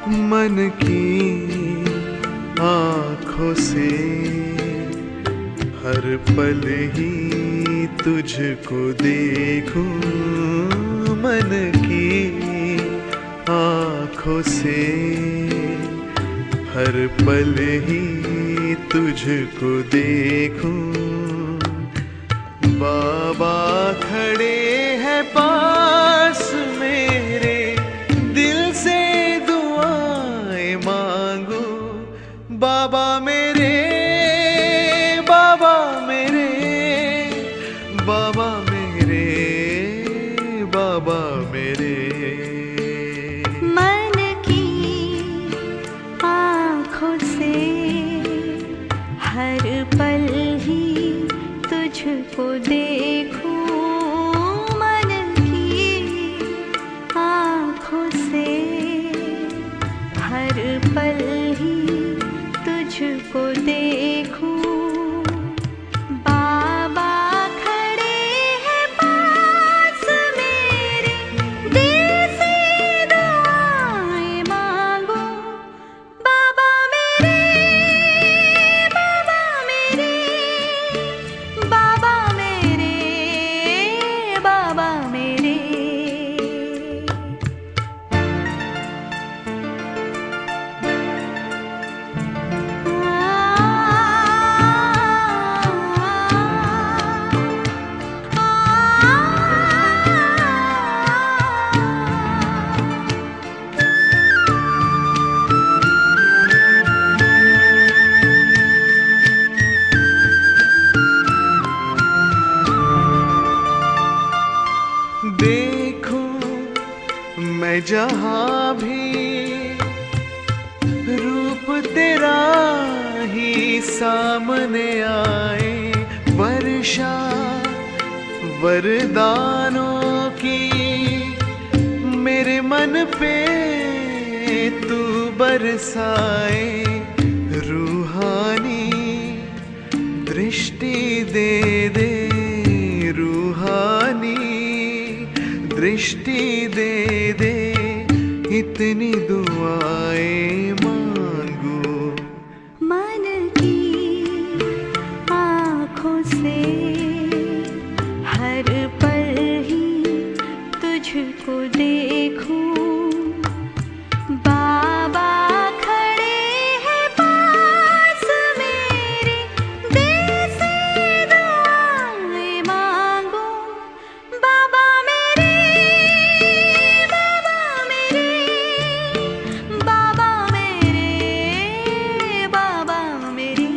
मन की आँखों से हर पल ही तुझको देखूं, मन की आँखों से हर पल ही तुझको देखूं। बाबा खड़े हैं पास मेरे, दिल से दुआएं मांगू। बाबा मेरे, बाबा मेरे, बाबा मेरे, बाबा मेरे। मन की आँखों से हर पल ही तुझको देखूं, मन की आँखों से हर पल ही तुझको देखूं। बाबा खड़े हैं पास मेरे, दिल से दुआएं मांगो। बाबा मेरे, बाबा मेरे, बाबा मेरे, बाबा मेरे। देखूं मैं जहाँ भी रूप तेरा ही सामने आए, वर्षा वरदानों की मेरे मन पे तू बरसाए। रूहानी दृष्टि दे दे, रूहानी दृष्टि दे दे, इतनी दुआएं मांगू। मन की आँखों से हर पल ही तुझको देखूं। बाबा खड़े हैं पास मेरे, दिल से दुआएं मांगो। बाबा मेरे, बाबा मेरे, बाबा मेरे, बाबा मेरे।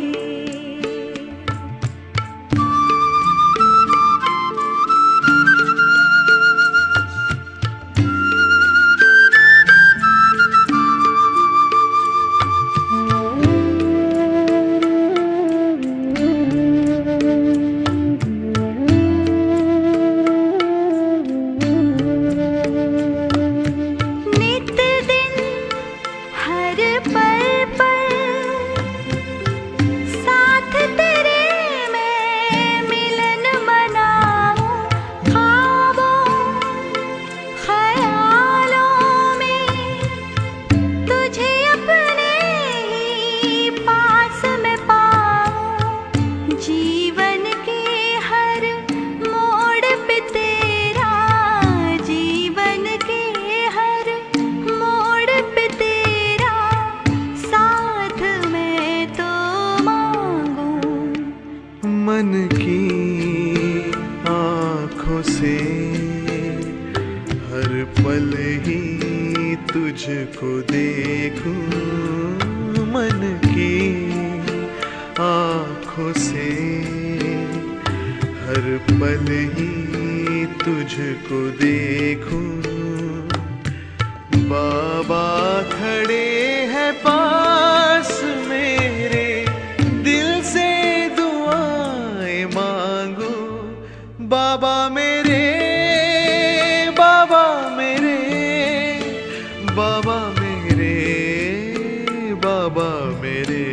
नित दिन हर पल पर साथ तेरे मैं मिलन मनाऊं। ख्वाबों ख्यालों में तुझे अपने ही पास में पाऊं। जीवन के हर मोड़ पे तेरा, जीवन के हर मोड़ पे तेरा साथ मैं तो मांगूं। मन की आँखों से हर पल ही तुझको देखूं, मन की आँखों से हर पल ही तुझको देखूं। बाबा खड़े हैं पास मेरे, दिल से दुआएं मांगू। बाबा मेरे, बाबा मेरे, बाबा मेरे, बाबा मेरे।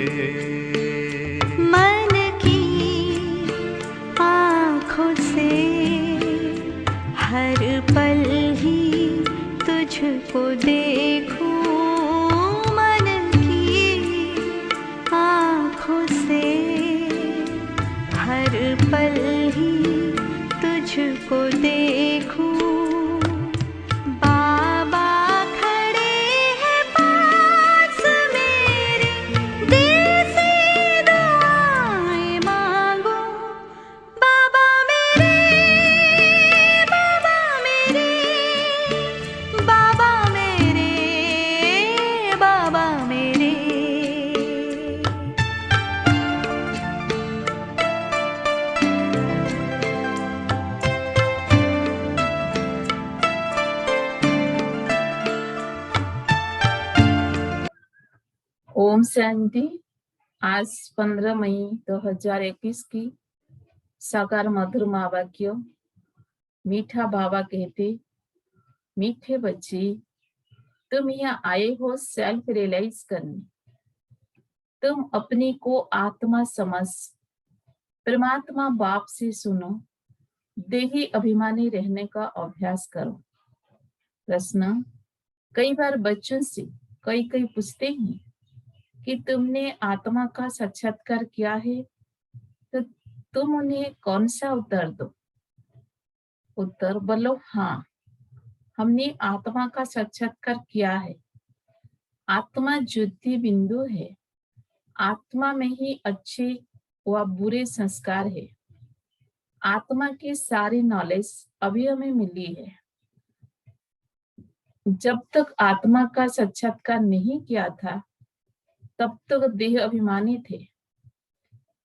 मन की आँखों से हर पल ही तुझको देखूं, पल ही तुझको देखूं। बाबा खड़े हैं पास मेरे, दिल से दुआएं मांगो। बाबा मेरे, बाबा मेरे, बाबा मेरे, बाबा मेरे। ओम शांति। आज 15 मई 2021 की साकार मधुर माँ वाक्य। मीठा बाबा कहते, मीठे बच्चे, तुम यहाँ आए हो सेल्फ रियलाइज करने। तुम अपने को आत्मा समझ परमात्मा बाप से सुनो, देही अभिमानी रहने का अभ्यास करो। प्रश्न, कई बार बच्चों से कई पूछते हैं कि तुमने आत्मा का साक्षात्कार किया है, तो तुम उन्हें कौन सा उत्तर दो? उत्तर बोलो हाँ, हमने आत्मा का साक्षात्कार किया है। आत्मा ज्योति बिंदु है। आत्मा में ही अच्छे व बुरे संस्कार है। आत्मा की सारी नॉलेज अभी हमें मिली है। जब तक आत्मा का साक्षात्कार नहीं किया था, तब तक देह अभिमानी थे।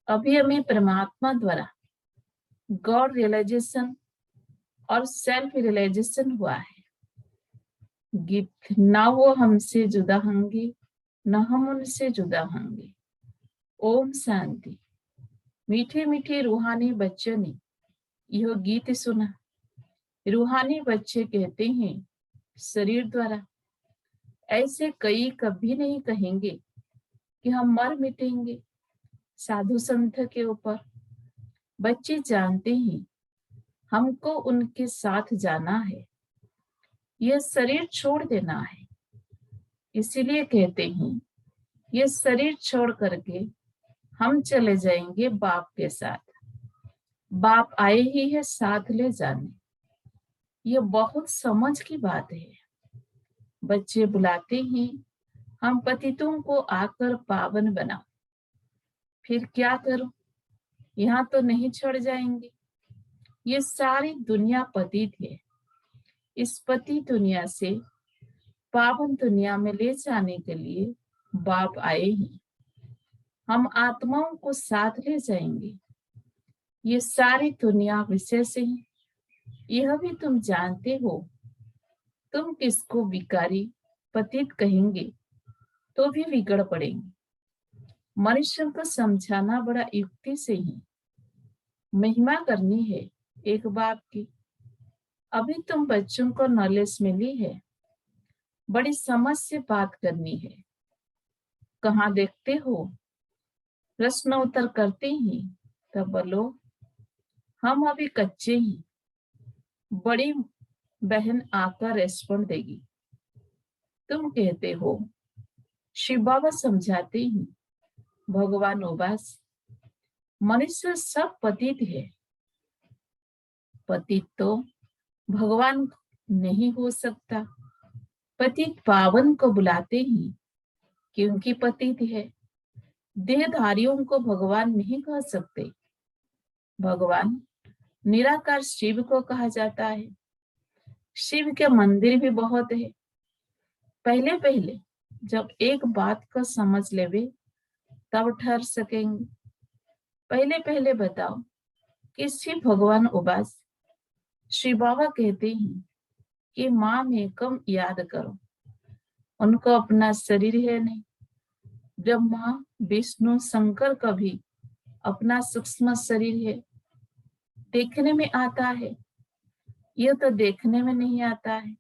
अभी हमें परमात्मा द्वारा गॉड रियलाइजेशन और सेल्फ रियलाइजेशन हुआ है। गिफ्ट, ना वो हमसे जुदा होंगे, न हम उनसे जुदा होंगे। ओम शांति। मीठे मीठे रूहानी बच्चों ने यह गीत सुना। रूहानी बच्चे कहते हैं, शरीर द्वारा ऐसे कई कभी नहीं कहेंगे कि हम मर मिटेंगे साधु संत के ऊपर। बच्चे जानते हैं हमको उनके साथ जाना है, यह शरीर छोड़ देना है। इसीलिए कहते हैं, यह शरीर छोड़ करके हम चले जाएंगे बाप के साथ। बाप आए ही है साथ ले जाने। यह बहुत समझ की बात है। बच्चे बुलाते हैं, हम पतितों को आकर पावन बनाओ। फिर क्या करो? यहाँ तो नहीं छोड़ जाएंगे। ये सारी दुनिया पतित है। इस पति दुनिया से पावन दुनिया में ले जाने के लिए बाप आए हैं। हम आत्माओं को साथ ले जाएंगे। ये सारी दुनिया विशेष है, यह भी तुम जानते हो। तुम किसको विकारी पतित कहेंगे तो भी बिगड़ पड़ेंगे। मनुष्य को समझाना बड़ा युक्ति से ही। महिमा करनी है एक बाप की। अभी तुम बच्चों को नॉलेज मिली है, बड़ी समझ से बात करनी है। कहाँ देखते हो? प्रश्न उत्तर करते ही तब बोलो, हम अभी कच्चे हैं। बड़ी बहन आकर रेस्पॉन्ड देगी। तुम कहते हो, शिव बाबा समझाते हैं, भगवान उबास। मनुष्य सब पतित है। पतित तो भगवान नहीं हो सकता। पतित पावन को बुलाते हैं क्योंकि पतित है। देहधारियों को भगवान नहीं कह सकते। भगवान निराकार शिव को कहा जाता है। शिव के मंदिर भी बहुत है। पहले पहले जब एक बात को समझ लेवे तब ठहर सकेंगे। पहले पहले बताओ कि शिव भगवान उबास। श्री बाबा कहते हैं कि माँ में कम याद करो। उनको अपना शरीर है नहीं। ब्रह्मा विष्णु शंकर का भी अपना सूक्ष्म शरीर है। देखने में आता है, यह तो देखने में नहीं आता है।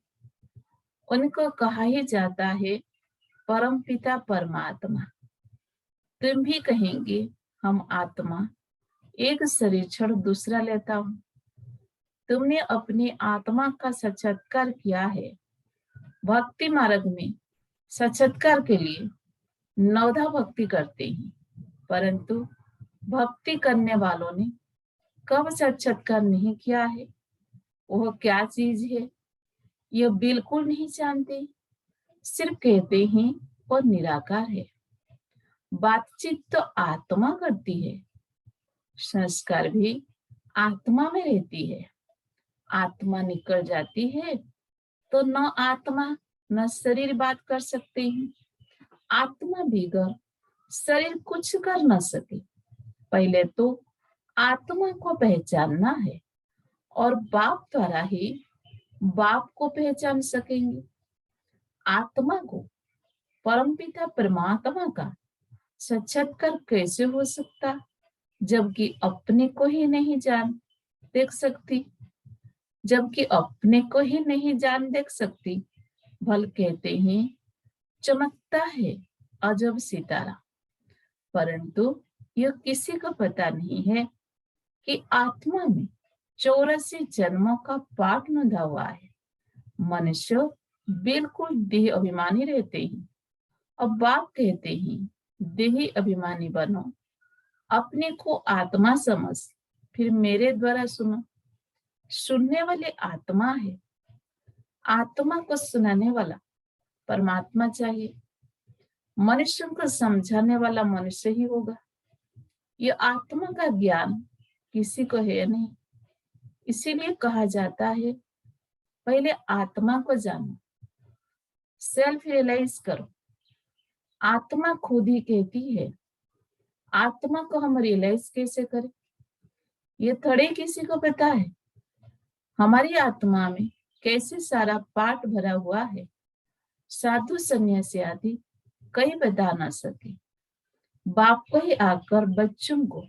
उनको कहा ही जाता है परम पिता परमात्मा। तुम भी कहेंगे हम आत्मा, एक शरीर छोड़ दूसरा लेता हूं। तुमने अपनी आत्मा का साक्षात्कार किया है। भक्ति मार्ग में साक्षात्कार के लिए नवधा भक्ति करते हैं, परंतु भक्ति करने वालों ने कब साक्षात्कार नहीं किया है, वह क्या चीज है, यह बिल्कुल नहीं जानते। सिर्फ कहते हैं वह निराकार है। बातचीत तो आत्मा करती है, संस्कार भी आत्मा में रहती है। आत्मा निकल जाती है तो न आत्मा न शरीर बात कर सकते हैं। आत्मा बिगर शरीर कुछ कर न सके। पहले तो आत्मा को पहचानना है और बाप द्वारा ही बाप को पहचान सकेंगे। आत्मा को परमपिता परमात्मा का साक्षात्कार कैसे हो सकता, जबकि अपने को ही नहीं जान देख सकती। जबकि अपने को ही नहीं जान देख सकती, भल कहते हैं चमकता है अजब सितारा। परंतु यह किसी को पता नहीं है कि आत्मा में 84 जन्मों का पाठ बंधा हुआ है। मनुष्य बिल्कुल देह अभिमानी रहते हैं। अब बाप कहते हैं देही अभिमानी बनो, अपने को आत्मा समझ, फिर मेरे द्वारा सुनो। सुनने वाले आत्मा है, आत्मा को सुनाने वाला परमात्मा चाहिए। मनुष्य को समझाने वाला मनुष्य ही होगा। यह आत्मा का ज्ञान किसी को है नहीं। इसीलिए कहा जाता है पहले आत्मा को जानो, सेल्फ रियलाइज करो। आत्मा खुद ही कहती है। आत्मा को हम रियलाइज कैसे करें, ये थोड़े किसी को पता है। हमारी आत्मा में कैसे सारा पाठ भरा हुआ है, साधु सन्यासी आदि कहीं बता ना सके। बाप को ही आकर बच्चों को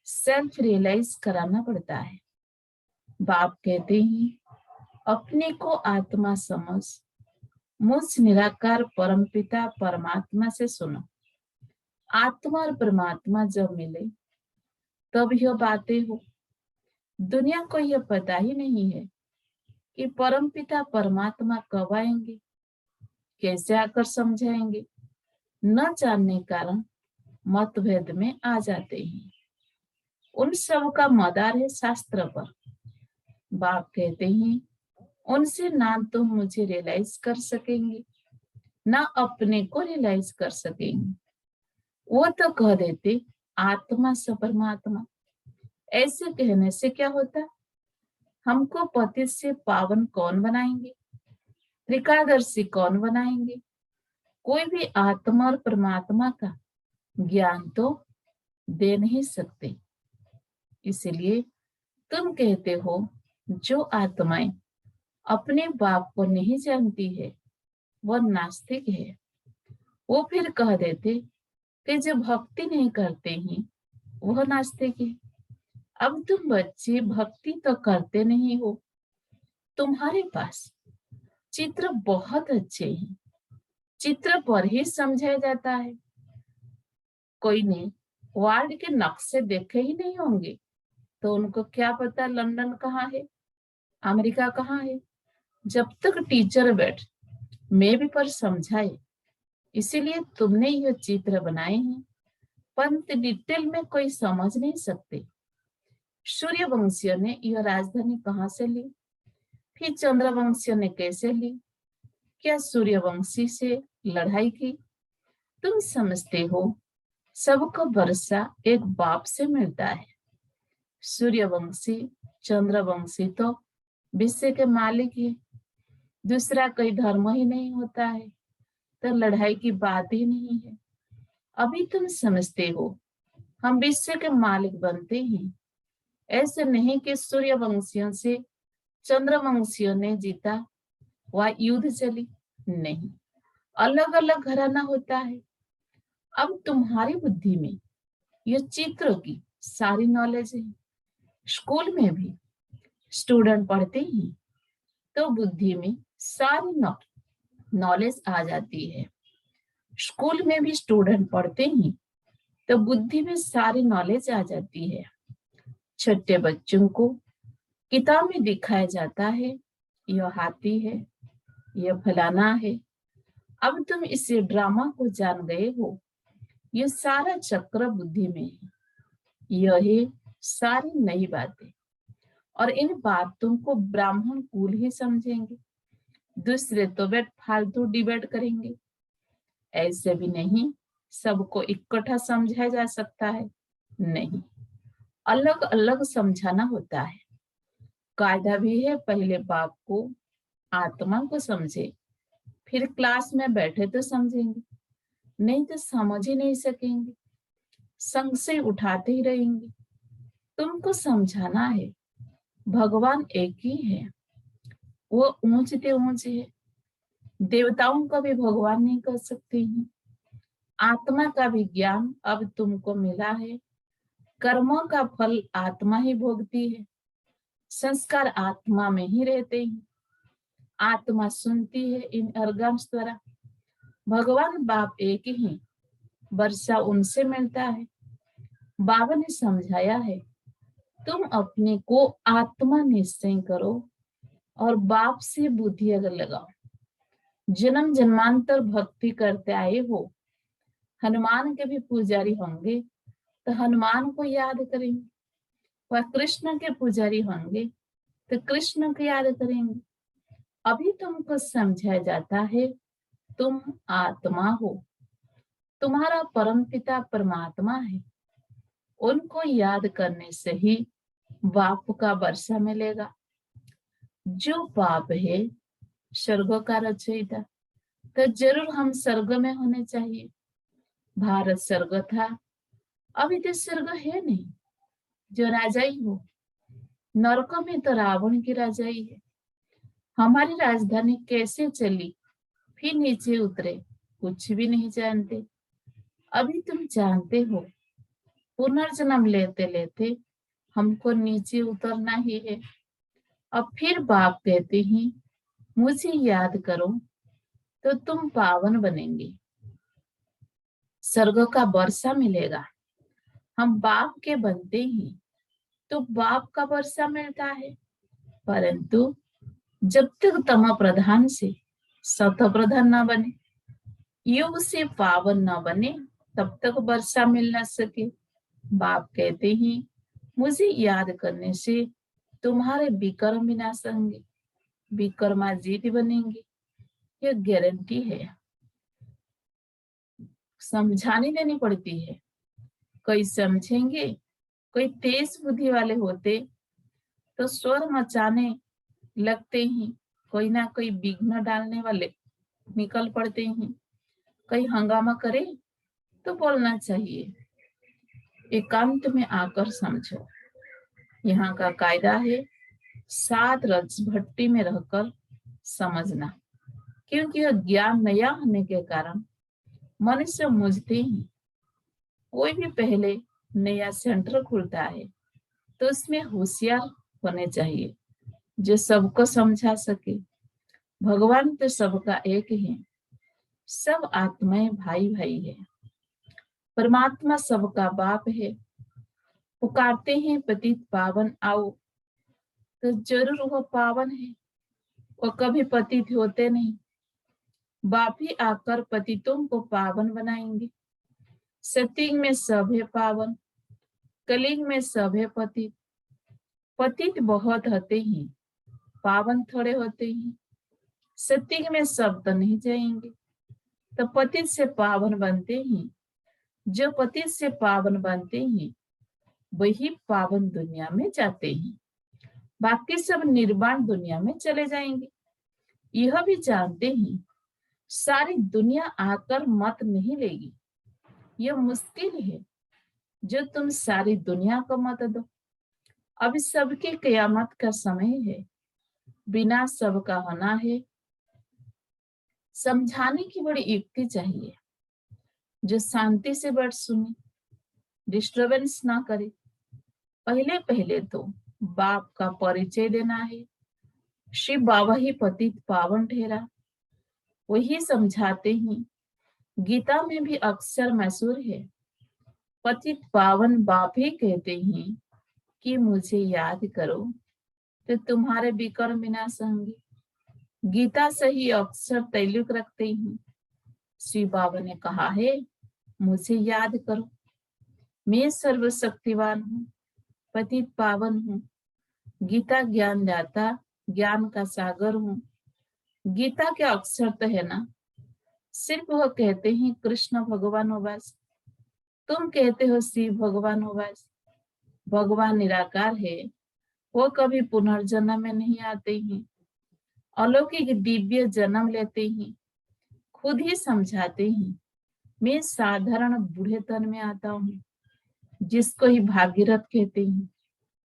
सेल्फ रियलाइज कराना पड़ता है। बाप कहते हैं अपने को आत्मा समझ, मुझ निराकार परमपिता परमात्मा से सुनो। आत्मा और परमात्मा जब मिले तब यह बातें हो। दुनिया को यह पता ही नहीं है कि परमपिता परमात्मा कब आएंगे, कैसे आकर समझाएंगे। न जानने कारण मतभेद में आ जाते हैं। उन सब का मदार है शास्त्र पर। बाप कहते हैं उनसे ना तो मुझे रियलाइज कर सकेंगे, ना अपने को रियलाइज कर सकेंगे। वो तो कह देते आत्मा से परमात्मा। ऐसे कहने से क्या होता, हमको पतित से पावन कौन बनाएंगे, त्रिकादर्शी कौन बनाएंगे। कोई भी आत्मा और परमात्मा का ज्ञान तो दे नहीं सकते। इसलिए तुम कहते हो जो आत्माएं अपने बाप को नहीं जानती है वह नास्तिक है। वो फिर कह देते कि जो भक्ति नहीं करते हैं वह नास्तिक है। अब तुम बच्चे भक्ति तो करते नहीं हो, तुम्हारे पास चित्र बहुत अच्छे हैं, चित्र पर ही समझाया जाता है। कोई ने वर्ल्ड के नक्शे देखे ही नहीं होंगे तो उनको क्या पता लंदन कहाँ है, अमेरिका कहाँ है। जब तक टीचर बैठ मैं पर समझाए, इसीलिए तुमने यह चित्र बनाए हैं, परंतु डिटेल में कोई समझ नहीं सकते। सूर्यवंशियों ने यह राजधानी कहाँ से ली, फिर चंद्रवंशियों ने कैसे ली, क्या सूर्यवंशी से लड़ाई की। तुम समझते हो सबको वर्षा एक बाप से मिलता है। सूर्यवंशी चंद्रवंशी तो विश्व के मालिक है, दूसरा कोई धर्म ही नहीं होता है, तो लड़ाई की बात ही नहीं है। अभी तुम समझते हो हम विश्व के मालिक बनते हैं। ऐसे नहीं कि सूर्यवंशियों से चंद्रवंशियों ने जीता वह युद्ध चली, नहीं, अलग अलग घराना होता है। अब तुम्हारी बुद्धि में ये चित्र की सारी नॉलेज है। स्कूल में भी स्टूडेंट पढ़ते हैं तो बुद्धि में सारी नॉलेज आ जाती है। स्कूल में भी स्टूडेंट पढ़ते हैं तो बुद्धि में सारी नॉलेज आ जाती है। छोटे बच्चों को किताब में दिखाया जाता है यह हाथी है, यह फलाना है। अब तुम इस ड्रामा को जान गए हो, यह सारा चक्र बुद्धि में है। यह है सारी नई बातें, और इन बातों को ब्राह्मण कुल ही समझेंगे। दूसरे तो बैठ फालतू डिबेट करेंगे। ऐसे भी नहीं सबको इकट्ठा समझाया जा सकता है, नहीं, अलग अलग समझाना होता है। कायदा भी है, पहले बाप को आत्मा को समझे, फिर क्लास में बैठे तो समझेंगे, नहीं तो समझ ही नहीं सकेंगे, संशय उठाते ही रहेंगे। तुमको समझाना है भगवान एक ही है, वो ऊंचते ऊंचे है, देवताओं का भी भगवान नहीं कर सकते हैं। आत्मा का भी ज्ञान अब तुमको मिला है, कर्मों का फल आत्मा ही भोगती है, संस्कार आत्मा में ही रहते हैं। आत्मा सुनती है इन अर्गम्स द्वारा। भगवान बाप एक ही, वर्षा उनसे मिलता है। बाबा ने समझाया है, तुम अपने को आत्मा निश्चय करो और बाप से बुद्धि अगर लगाओ। जन्म जन्मांतर भक्ति करते आए हो, हनुमान के भी पुजारी होंगे तो हनुमान को याद करेंगे, वह कृष्ण के पुजारी होंगे तो कृष्ण को याद करेंगे। अभी तुमको समझाया जाता है तुम आत्मा हो, तुम्हारा परम पिता परमात्मा है, उनको याद करने से ही बाप का वर्षा मिलेगा। जो बाप है स्वर्ग का रचयिता, तो जरूर हम स्वर्ग में होने चाहिए। भारत स्वर्ग था, अभी तो स्वर्ग है नहीं, जो राजाई हो। नरक में तो रावण की राजाई है। हमारी राजधानी कैसे चली फिर नीचे उतरे, कुछ भी नहीं जानते। अभी तुम जानते हो पुनर्जन्म लेते लेते हमको नीचे उतरना ही है। अब फिर बाप कहते हैं मुझे याद करो तो तुम पावन बनेंगे, स्वर्ग का वर्षा मिलेगा। हम बाप के बनते ही तो बाप का वर्षा मिलता है, परंतु जब तक तम प्रधान से सत प्रधान न बने, युग से पावन न बने, तब तक वर्षा मिल न सके। बाप कहते हैं मुझे याद करने से तुम्हारे विकर्म विनाश होंगे, विकर्माजीत बनेंगे, ये गारंटी है। समझाने देनी पड़ती है। कोई समझेंगे, कोई तेज बुद्धि वाले होते तो शोर मचाने लगते ही, कोई ना कोई विघ्न डालने वाले निकल पड़ते हैं। कोई हंगामा करे तो बोलना चाहिए, एकांत में आकर समझो। यहाँ का कायदा है 7 रज भट्टी में रहकर समझना, क्योंकि यह ज्ञान नया होने के कारण मनुष्य मुझते ही। कोई भी पहले नया सेंटर खुलता है तो उसमें होशियार होने चाहिए, जो सबको समझा सके। भगवान तो सबका एक है, सब आत्माएं भाई भाई है। परमात्मा सबका बाप है। पुकारते हैं पतित पावन आओ, तो जरूर वो पावन है। वो कभी पतित होते नहीं, बाप ही आकर पतितों को पावन बनाएंगे। सतयुग में सब है पावन, कलयुग में सब है पतित। पतित बहुत होते ही पावन थोड़े होते ही। सतयुग में सब तो नहीं जाएंगे, तो पतित से पावन बनते ही। जो पतित से पावन बनते ही वही पावन दुनिया में जाते हैं, बाकी सब निर्वाण दुनिया में चले जाएंगे। यह भी जानते हैं सारी दुनिया आकर मत नहीं लेगी। यह मुश्किल है जो तुम सारी दुनिया को मत दो। अभी सबके कयामत का समय है, बिना सबका होना है। समझाने की बड़ी युक्ति चाहिए, जो शांति से बैठ सुने, डिस्टरबेंस ना करे। पहले पहले तो बाप का परिचय देना है। शिव बाबा ही पतित पावन ठहरा, वही समझाते हैं। गीता में भी अक्सर मशहूर है, पतित पावन बाप ही कहते हैं कि मुझे याद करो तो तुम्हारे विकर्म विनाश होंगे। गीता से ही अक्सर तैलुक रखते हैं। श्री बाबा ने कहा है मुझे याद करो, मैं सर्वशक्तिवान हूँ, पतित पावन हूँ। गीता ज्ञान दाता, ज्ञान का सागर हूँ। गीता के अक्षर तो है ना, सिर्फ वह कहते हैं कृष्ण भगवान हो बस। तुम कहते हो शिव भगवान हो बस। भगवान निराकार है, वो कभी पुनर्जन्म में नहीं आते हैं। अलौकिक दिव्य जन्म लेते हैं, खुद ही समझाते हैं। मैं साधारण बूढ़े तन में आता हूँ, जिसको ही भागीरथ कहते हैं।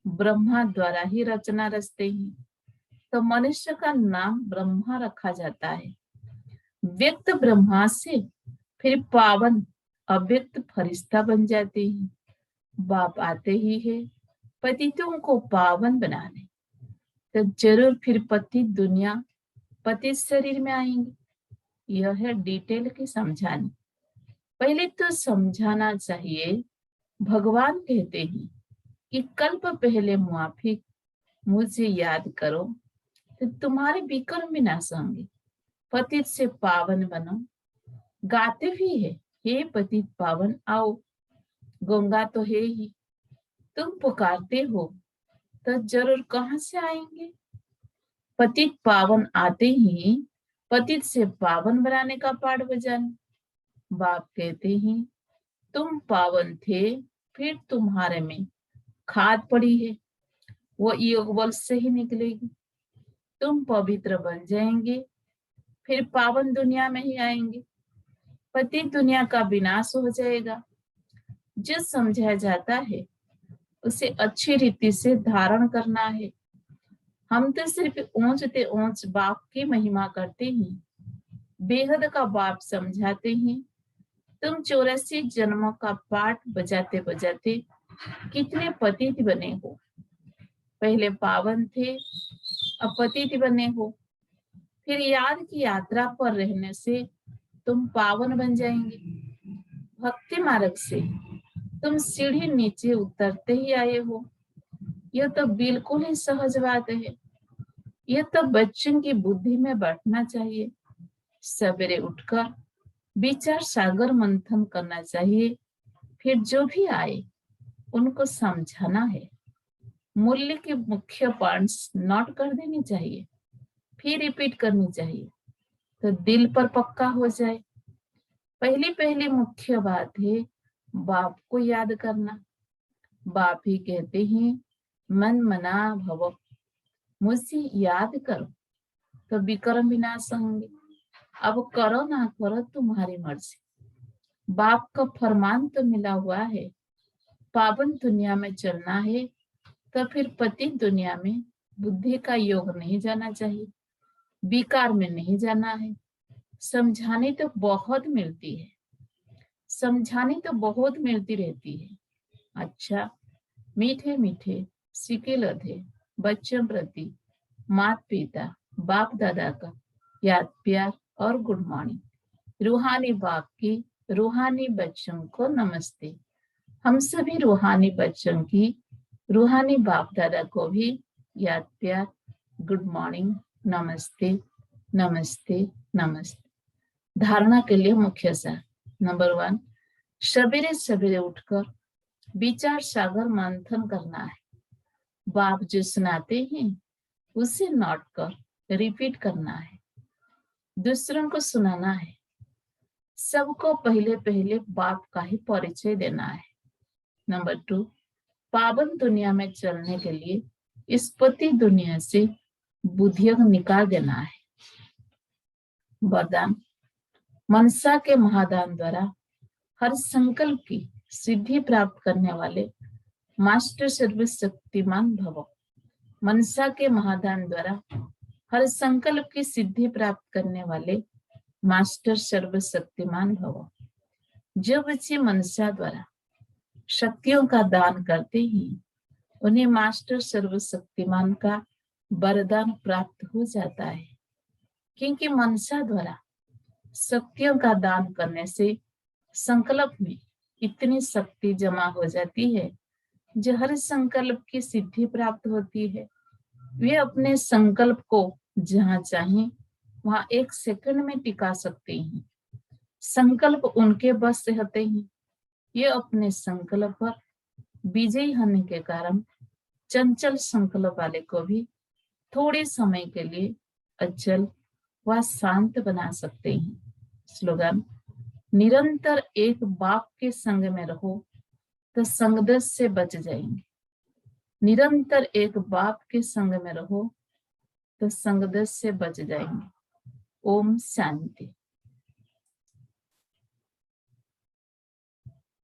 ब्रह्मा द्वारा ही रचना रचते हैं, तो मनुष्य का नाम ब्रह्मा रखा जाता है। व्यक्त ब्रह्मा से फिर पावन अव्यक्त फरिश्ता बन जाते हैं। बाप आते ही है पतितों को पावन बनाने, तो जरूर फिर पतित दुनिया पतित शरीर में आएंगे। यह है डिटेल की समझानी। पहले तो समझाना चाहिए, भगवान कहते हैं कि कल्प पहले मुआफिक मुझे याद करो, तो तुम्हारे विकर्म विनाश होंगे। पतित से पावन बनो। गाते भी है, हे पतित पावन आओ। गंगा तो है ही, तुम पुकारते हो तो जरूर कहां से आएंगे। पतित पावन आते ही पतित से पावन बनाने का पाठ बजाने। बाप कहते हैं तुम पावन थे, फिर तुम्हारे में खाद पड़ी है, वो योग बल से ही निकलेगी। तुम पवित्र बन जाएंगे, फिर पावन दुनिया में ही आएंगे। पतित दुनिया का विनाश हो जाएगा। जो समझाया जाता है उसे अच्छी रीति से धारण करना है। हम तो सिर्फ ऊंच ते ऊंच बाप की महिमा करते हैं, बेहद का बाप समझाते हैं। तुम 84 जन्मों का पाठ बजाते बजाते कितने पतित बने हो। पहले पावन थे, अब पतित बने हो। फिर याद की यात्रा पर रहने से तुम पावन बन जाएंगे। भक्ति मार्ग से तुम सीढ़ी नीचे उतरते ही आए हो। यह तो बिल्कुल ही सहज बात है। यह तो बच्चों की बुद्धि में बैठना चाहिए। सवेरे उठकर विचार सागर मंथन करना चाहिए। फिर जो भी आए उनको समझाना है। मूल्य के मुख्य पॉइंट्स नोट कर देनी चाहिए, फिर रिपीट करनी चाहिए, तो दिल पर पक्का हो जाए। पहली पहली मुख्य बात है बाप को याद करना। बाप ही कहते हैं मन मना भव, मुझे याद करो तो विकर्म विनाश होंगे। अब करो ना करो तुम्हारी मर्जी। बाप का फरमान तो मिला हुआ है, पावन दुनिया में चलना है, तो फिर पतित दुनिया में बुद्धि का योग नहीं जाना चाहिए, विकार में नहीं जाना है। समझाने तो बहुत मिलती है, समझाने तो बहुत मिलती रहती है। अच्छा, मीठे मीठे सिके लधे बच्चों प्रति माता पिता बाप दादा का याद प्यार और गुड मॉर्निंग। रूहानी बाप की रूहानी बच्चों को नमस्ते। हम सभी रूहानी बच्चों की रूहानी बाप दादा को भी याद प्यार गुड मॉर्निंग, नमस्ते नमस्ते नमस्ते। धारणा के लिए मुख्य सार। नंबर 1, सवेरे सवेरे उठकर विचार सागर मंथन करना है। बाप जो सुनाते हैं उसे नोट कर रिपीट करना है, दूसरों को सुनाना है। सबको पहले पहले बाप का ही परिचय देना है। नंबर 2, पावन दुनिया में चलने के लिए इस पति दुनिया से बुद्धि निकाल देना है। वरदान, मनसा के महादान द्वारा हर संकल्प की सिद्धि प्राप्त करने वाले मास्टर सर्वशक्तिमान भव। मनसा के महादान द्वारा हर संकल्प की सिद्धि प्राप्त करने वाले मास्टर सर्वशक्तिमान भव। जो बच्चे मनसा द्वारा शक्तियों का दान करते हैं उन्हें मास्टर सर्वशक्तिमान का वरदान प्राप्त हो जाता है, क्योंकि मनसा द्वारा शक्तियों का दान करने से संकल्प में इतनी शक्ति जमा हो जाती है जो हर संकल्प की सिद्धि प्राप्त होती है। वे अपने संकल्प को जहां चाहें वहां 1 सेकंड में टिका सकते हैं। संकल्प उनके बस से होते हैं। ये अपने संकल्प पर विजयी होने के कारण चंचल संकल्प वाले को भी थोड़े समय के लिए अचल व शांत बना सकते हैं। स्लोगन: निरंतर एक बाप के संग में रहो तो संगदोष से बच जाएंगे। निरंतर एक बाप के संग में रहो तो संगदोष से बच जाएंगे। ओम शांति।